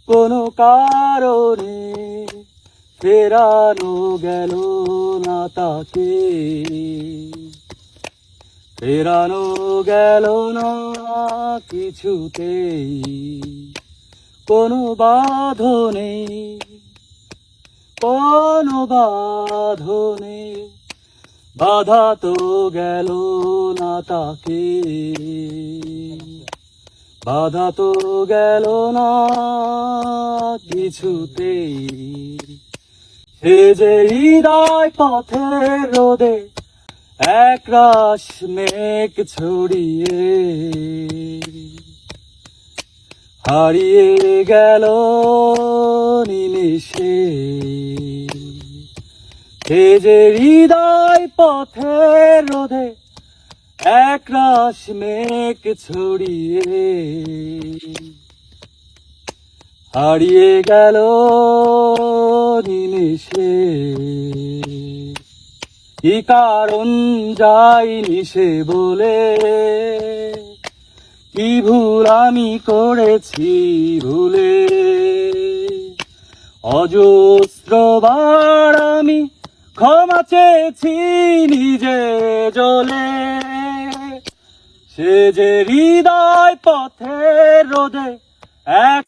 কোনো কারণে ফেরানো গেল না তাকে, ফেরানো গেল না কিছুতেই। কোনো বাঁধনে, কোনো বাঁধনে বাধা তো গেল না তাকে, বাধা তো গেল না কিছুতেই। সে যে হৃদয় পথের রোদে একরাশ মেঘ ছড়িয়ে হারিয়ে গেল নিমেষে। সে যে হৃদয় পথের রোদে একরাশ মেঘ ছড়িয়ে হারিয়ে গেল নিমেষে। কি কারণ যাইনি সে বলে, কি ভুল আমি করেছি ভুলে। অজস্রবার আমি ক্ষমা চেয়েছি নিজে জ্বলে। সে যে হৃদয় পথের রোদে এক